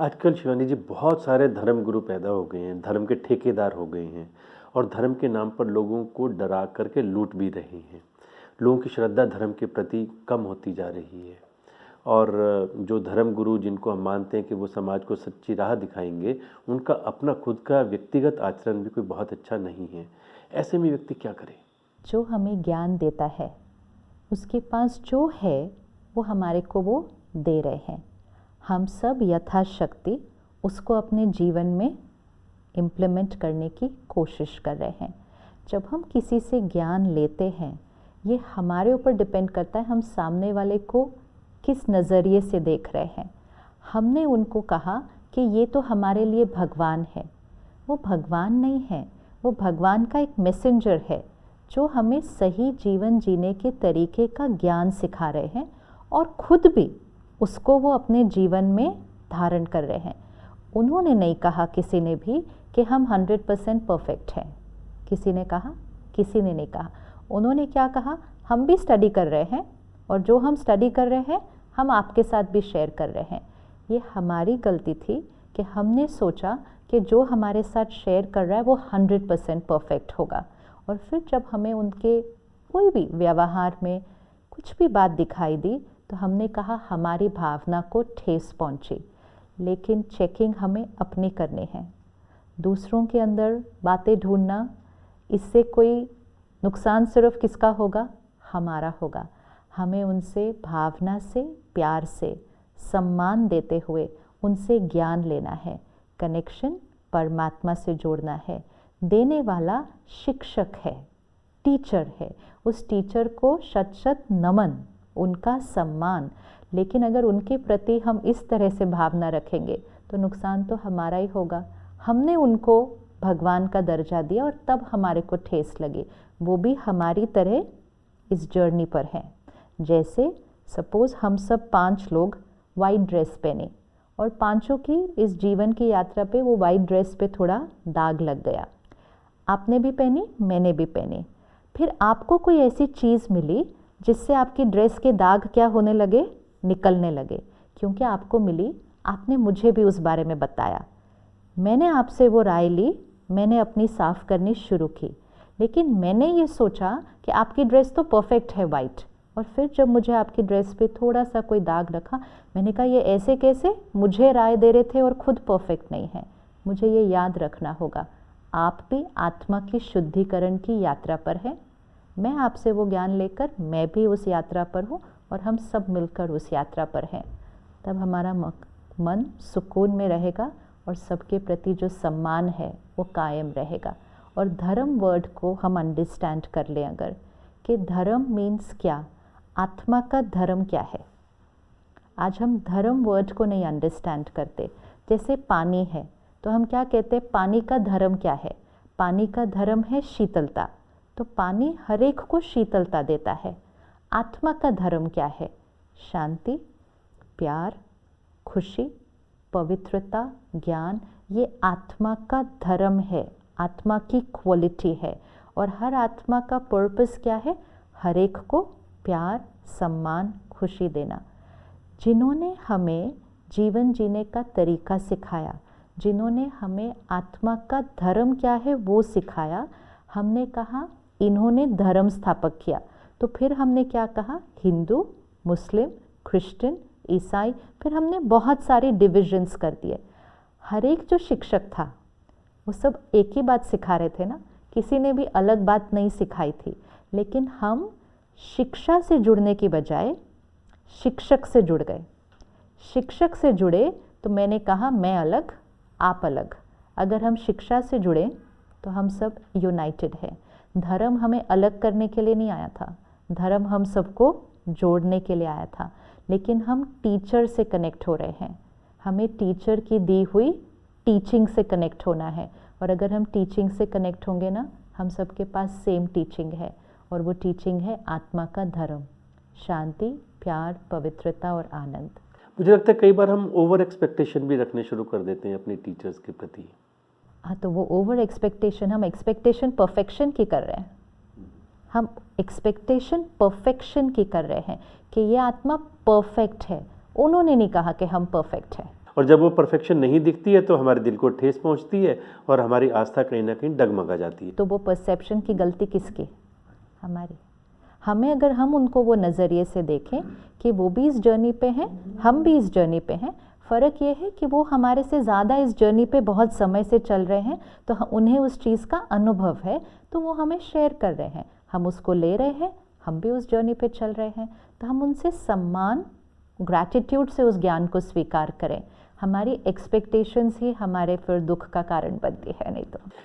आजकल शिवानी जी बहुत सारे धर्म गुरु पैदा हो गए हैं, धर्म के ठेकेदार हो गए हैं और धर्म के नाम पर लोगों को डरा करके लूट भी रहे हैं। लोगों की श्रद्धा धर्म के प्रति कम होती जा रही है और जो धर्म गुरु जिनको हम मानते हैं कि वो समाज को सच्ची राह दिखाएंगे, उनका अपना खुद का व्यक्तिगत आचरण भी कोई बहुत अच्छा नहीं है। ऐसे में व्यक्ति क्या करे? जो हमें ज्ञान देता है उसके पास जो है वो हमारे को वो दे रहे हैं। हम सब यथाशक्ति उसको अपने जीवन में इम्प्लीमेंट करने की कोशिश कर रहे हैं। जब हम किसी से ज्ञान लेते हैं, ये हमारे ऊपर डिपेंड करता है हम सामने वाले को किस नज़रिए से देख रहे हैं। हमने उनको कहा कि ये तो हमारे लिए भगवान है। वो भगवान नहीं है, वो भगवान का एक मैसेंजर है जो हमें सही जीवन जीने के तरीके का ज्ञान सिखा रहे हैं और खुद भी उसको वो अपने जीवन में धारण कर रहे हैं। उन्होंने नहीं कहा किसी ने भी कि हम 100% परफेक्ट हैं। किसी ने कहा? किसी ने नहीं कहा। उन्होंने क्या कहा? हम भी स्टडी कर रहे हैं और जो हम स्टडी कर रहे हैं हम आपके साथ भी शेयर कर रहे हैं। ये हमारी गलती थी कि हमने सोचा कि जो हमारे साथ शेयर कर रहा है वो 100% परफेक्ट होगा और फिर जब हमें उनके कोई भी व्यवहार में कुछ भी बात दिखाई दी तो हमने कहा हमारी भावना को ठेस पहुंची। लेकिन चेकिंग हमें अपनी करनी है। दूसरों के अंदर बातें ढूंढना, इससे कोई नुकसान सिर्फ किसका होगा? हमारा होगा। हमें उनसे भावना से, प्यार से, सम्मान देते हुए उनसे ज्ञान लेना है। कनेक्शन परमात्मा से जोड़ना है। देने वाला शिक्षक है, टीचर है। उस टीचर को शत शत नमन, उनका सम्मान। लेकिन अगर उनके प्रति हम इस तरह से भावना रखेंगे तो नुकसान तो हमारा ही होगा। हमने उनको भगवान का दर्जा दिया और तब हमारे को ठेस लगी। वो भी हमारी तरह इस जर्नी पर हैं। जैसे सपोज़ हम सब 5 लोग वाइट ड्रेस पहने और पांचों की इस जीवन की यात्रा पे वो वाइट ड्रेस पे थोड़ा दाग लग गया। आपने भी पहनी, मैंने भी पहनी। फिर आपको कोई ऐसी चीज़ मिली जिससे आपकी ड्रेस के दाग क्या होने लगे? निकलने लगे। क्योंकि आपको मिली, आपने मुझे भी उस बारे में बताया, मैंने आपसे वो राय ली, मैंने अपनी साफ़ करनी शुरू की। लेकिन मैंने ये सोचा कि आपकी ड्रेस तो परफेक्ट है वाइट, और फिर जब मुझे आपकी ड्रेस पे थोड़ा सा कोई दाग रखा, मैंने कहा ये ऐसे कैसे? मुझे राय दे रहे थे और खुद परफेक्ट नहीं है। मुझे ये याद रखना होगा, आप भी आत्मा की शुद्धिकरण की यात्रा पर हैं। मैं आपसे वो ज्ञान लेकर मैं भी उस यात्रा पर हूँ और हम सब मिलकर उस यात्रा पर हैं। तब हमारा मन सुकून में रहेगा और सबके प्रति जो सम्मान है वो कायम रहेगा। और धर्म वर्ड को हम अंडरस्टैंड कर लें अगर, कि धर्म मीन्स क्या, आत्मा का धर्म क्या है। आज हम धर्म वर्ड को नहीं अंडरस्टैंड करते। जैसे पानी है तो हम क्या कहते हैं? पानी का धर्म क्या है? पानी का धर्म है शीतलता। तो पानी हर एक को शीतलता देता है। आत्मा का धर्म क्या है? शांति, प्यार, खुशी, पवित्रता, ज्ञान। ये आत्मा का धर्म है, आत्मा की क्वालिटी है। और हर आत्मा का पर्पस क्या है? हर एक को प्यार, सम्मान, खुशी देना। जिन्होंने हमें जीवन जीने का तरीका सिखाया, जिन्होंने हमें आत्मा का धर्म क्या है वो सिखाया, हमने कहा इन्होंने धर्म स्थापक किया। तो फिर हमने क्या कहा? हिंदू, मुस्लिम, क्रिश्चियन, ईसाई। फिर हमने बहुत सारे डिविजन्स कर दिए। हर एक जो शिक्षक था वो सब एक ही बात सिखा रहे थे ना, किसी ने भी अलग बात नहीं सिखाई थी। लेकिन हम शिक्षा से जुड़ने की बजाय शिक्षक से जुड़ गए। शिक्षक से जुड़े तो मैंने कहा मैं अलग, आप अलग। अगर हम शिक्षा से जुड़े तो हम सब यूनाइटेड हैं। धर्म हमें अलग करने के लिए नहीं आया था, धर्म हम सबको जोड़ने के लिए आया था। लेकिन हम टीचर से कनेक्ट हो रहे हैं। हमें टीचर की दी हुई टीचिंग से कनेक्ट होना है। और अगर हम टीचिंग से कनेक्ट होंगे ना, हम सबके पास सेम टीचिंग है और वो टीचिंग है आत्मा का धर्म, शांति, प्यार, पवित्रता और आनंद। मुझे लगता है कई बार हम ओवर एक्सपेक्टेशन भी रखने शुरू कर देते हैं अपने टीचर्स के प्रति। हाँ, तो वो ओवर एक्सपेक्टेशन, हम एक्सपेक्टेशन परफेक्शन की कर रहे हैं। हम एक्सपेक्टेशन परफेक्शन की कर रहे हैं कि ये आत्मा परफेक्ट है। उन्होंने नहीं कहा कि हम परफेक्ट हैं। और जब वो परफेक्शन नहीं दिखती है तो हमारे दिल को ठेस पहुंचती है और हमारी आस्था कहीं ना कहीं डगमगा जाती है। तो वो परसेप्शन की गलती किसकी? हमारी। हमें अगर हम उनको वो नज़रिए से देखें कि वो भी इस जर्नी पे हैं, हम भी इस जर्नी पे हैं, फ़र्क ये है कि वो हमारे से ज़्यादा इस जर्नी पे बहुत समय से चल रहे हैं, तो उन्हें उस चीज़ का अनुभव है, तो वो हमें शेयर कर रहे हैं, हम उसको ले रहे हैं, हम भी उस जर्नी पे चल रहे हैं, तो हम उनसे सम्मान, ग्रैटिट्यूड से उस ज्ञान को स्वीकार करें। हमारी एक्सपेक्टेशंस ही हमारे फिर दुख का कारण बनती है, नहीं तो।